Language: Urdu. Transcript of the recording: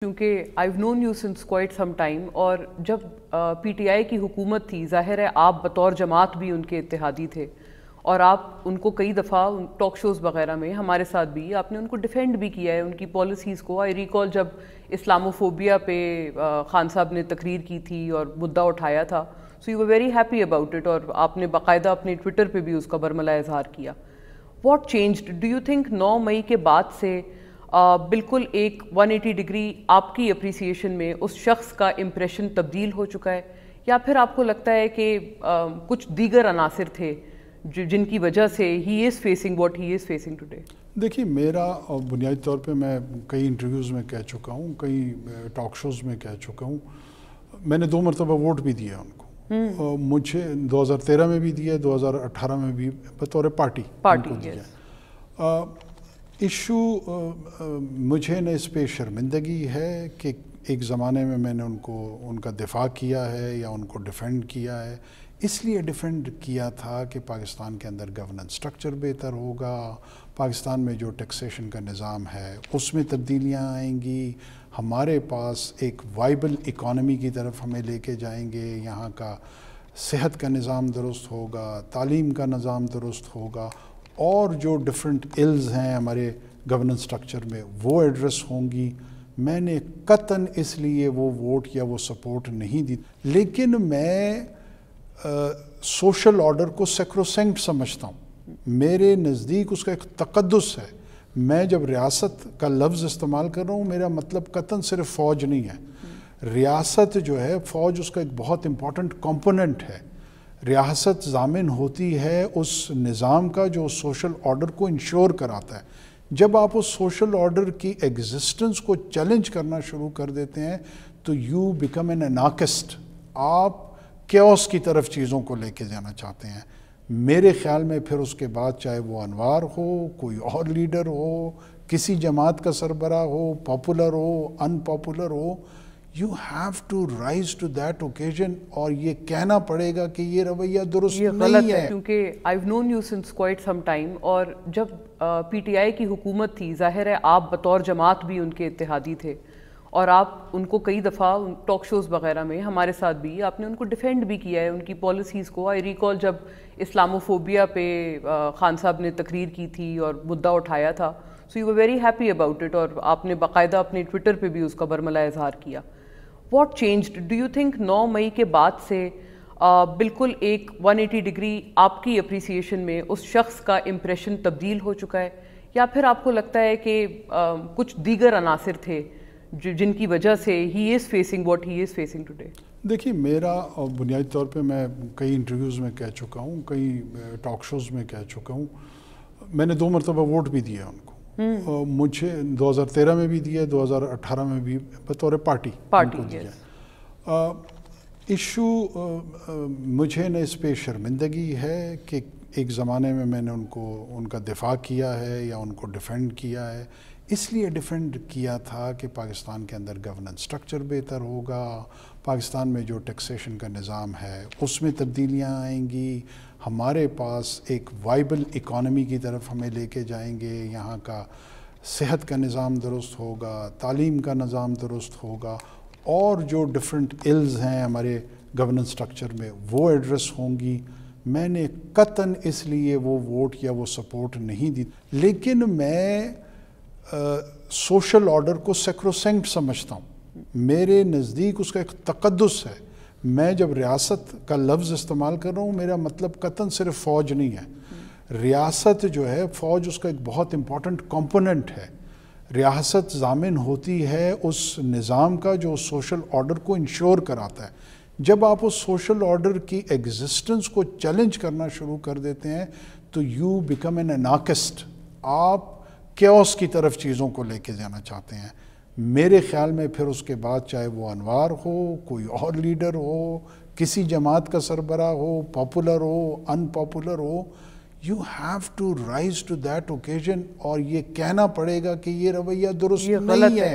کیونکہ I've known you since quite some time اور جب پی ٹی آئی کی حکومت تھی، ظاہر ہے آپ بطور جماعت بھی ان کے اتحادی تھے اور آپ ان کو کئی دفعہ ٹاک شوز وغیرہ میں ہمارے ساتھ بھی آپ نے ان کو ڈیفینڈ بھی کیا ہے، ان کی پالیسیز کو۔ آئی ریکال جب اسلاموفوبیا پہ خان صاحب نے تقریر کی تھی اور مدعا اٹھایا تھا، so you were very happy about it, اور آپ نے باقاعدہ اپنے ٹویٹر پہ بھی اس کا برملا اظہار کیا۔ What changed? Do you think 9 مئی کے بعد سے بالکل ایک 180 ڈگری آپ کی اپریسیشن میں اس شخص کا امپریشن تبدیل ہو چکا ہے، یا پھر آپ کو لگتا ہے کہ کچھ دیگر عناصر تھے جن کی وجہ سے he is facing what he is facing today? دیکھیے، میرا بنیادی طور پہ میں کئی انٹرویوز میں کہہ چکا ہوں، کئی ٹاک شوز میں کہہ چکا ہوں، میں نے 2 مرتبہ ووٹ بھی دیا ان کو، مجھے 2013 میں بھی دیا، 2018 میں بھی بطور پارٹی کو دیا۔ ایشو مجھے نہ اس پہ شرمندگی ہے کہ ایک زمانے میں نے ان کا دفاع کیا ہے یا ان کو ڈیفینڈ کیا ہے، اس لیے ڈیفینڈ کیا تھا کہ پاکستان کے اندر گورننس سٹرکچر بہتر ہوگا، پاکستان میں جو ٹیکسیشن کا نظام ہے اس میں تبدیلیاں آئیں گی، ہمارے پاس ایک وائبل اکانومی کی طرف ہمیں لے کے جائیں گے، یہاں کا صحت کا نظام درست ہوگا، تعلیم کا نظام درست ہوگا، اور جو ڈیفرنٹ ایلز ہیں ہمارے گورننس سٹرکچر میں وہ ایڈریس ہوں گی۔ میں نے قطعاً اس لیے وہ ووٹ یا وہ سپورٹ نہیں دی، لیکن میں سوشل آرڈر کو سیکروسینکٹ سمجھتا ہوں، میرے نزدیک اس کا ایک تقدس ہے۔ میں جب ریاست کا لفظ استعمال کر رہا ہوں، میرا مطلب قطعاً صرف فوج نہیں ہے۔ ریاست جو ہے، فوج اس کا ایک بہت امپورٹنٹ کمپوننٹ ہے۔ ریاست ضامن ہوتی ہے اس نظام کا جو سوشل آرڈر کو انشور کراتا ہے۔ جب آپ اس سوشل آرڈر کی ایگزسٹنس کو چیلنج کرنا شروع کر دیتے ہیں تو یو بیکم این انارکسٹ، آپ کیوس کی طرف چیزوں کو لے کے جانا چاہتے ہیں۔ میرے خیال میں پھر اس کے بعد چاہے وہ انوار ہو، کوئی اور لیڈر ہو، کسی جماعت کا سربراہ ہو، پاپولر ہو، ان پاپولر ہو، you have to rise to that occasion، اور یہ کہنا پڑے گا کہ یہ رویہ درست نہیں ہے۔ کیونکہ I've known you since quite some time اور جب پی ٹی آئی کی حکومت تھی، ظاہر ہے آپ بطور جماعت بھی ان کے اتحادی تھے اور آپ ان کو کئی دفعہ ٹاک شوز وغیرہ میں ہمارے ساتھ بھی آپ نے ان کو ڈیفینڈ بھی کیا ہے، ان کی پالیسیز کو۔ آئی ریکال جب اسلاموفوبیا پہ خان صاحب نے تقریر کی تھی اور مدعا اٹھایا تھا، so you were very happy about it, اور آپ نے باقاعدہ اپنے ٹویٹر پہ بھی اس کا برملا اظہار کیا۔ What changed? Do you think 9 مئی کے بعد سے بالکل ایک 180 ڈگری آپ کی اپریسیشن میں اس شخص کا امپریشن تبدیل ہو چکا ہے، یا پھر آپ کو لگتا ہے کہ کچھ دیگر عناصر تھے جن کی وجہ سے he is facing what he is facing today? دیکھیے، میرا بنیادی طور پہ میں کئی انٹرویوز میں کہہ چکا ہوں، کئی ٹاک شوز میں کہہ چکا ہوں، میں نے 2 مرتبہ ووٹ بھی دیا ان کو، مجھے 2013 میں بھی دیا، 2018 میں بھی بطور پارٹی کو دیا۔ ایشو مجھے نہ اس پہ شرمندگی ہے کہ ایک زمانے میں نے ان کا دفاع کیا ہے یا ان کو ڈیفینڈ کیا ہے، اس لیے ڈیفینڈ کیا تھا کہ پاکستان کے اندر گورننس سٹرکچر بہتر ہوگا، پاکستان میں جو ٹیکسیشن کا نظام ہے اس میں تبدیلیاں آئیں گی، ہمارے پاس ایک وائبل اکانومی کی طرف ہمیں لے کے جائیں گے، یہاں کا صحت کا نظام درست ہوگا، تعلیم کا نظام درست ہوگا، اور جو ڈیفرنٹ ایلز ہیں ہمارے گورننس سٹرکچر میں وہ ایڈریس ہوں گی۔ میں نے قطعاً اس لیے وہ ووٹ یا وہ سپورٹ نہیں دی، لیکن میں سوشل آرڈر کو سیکروسینکٹ سمجھتا ہوں، میرے نزدیک اس کا ایک تقدس ہے۔ میں جب ریاست کا لفظ استعمال کر رہا ہوں، میرا مطلب قطعاً صرف فوج نہیں ہے۔ ریاست جو ہے، فوج اس کا ایک بہت امپورٹنٹ کمپوننٹ ہے۔ ریاست ضامن ہوتی ہے اس نظام کا جو سوشل آرڈر کو انشور کراتا ہے۔ جب آپ اس سوشل آرڈر کی ایگزسٹنس کو چیلنج کرنا شروع کر دیتے ہیں تو یو بیکم این انارکسٹ، آپ کیوس کی طرف چیزوں کو لے کے جانا چاہتے ہیں۔ میرے خیال میں پھر اس کے بعد چاہے وہ انوار ہو، کوئی اور لیڈر ہو، کسی جماعت کا سربراہ ہو، پاپولر ہو، ان پاپولر ہو، you have to rise to that occasion, اور یہ کہنا پڑے گا کہ یہ رویہ درست نہیں ہے۔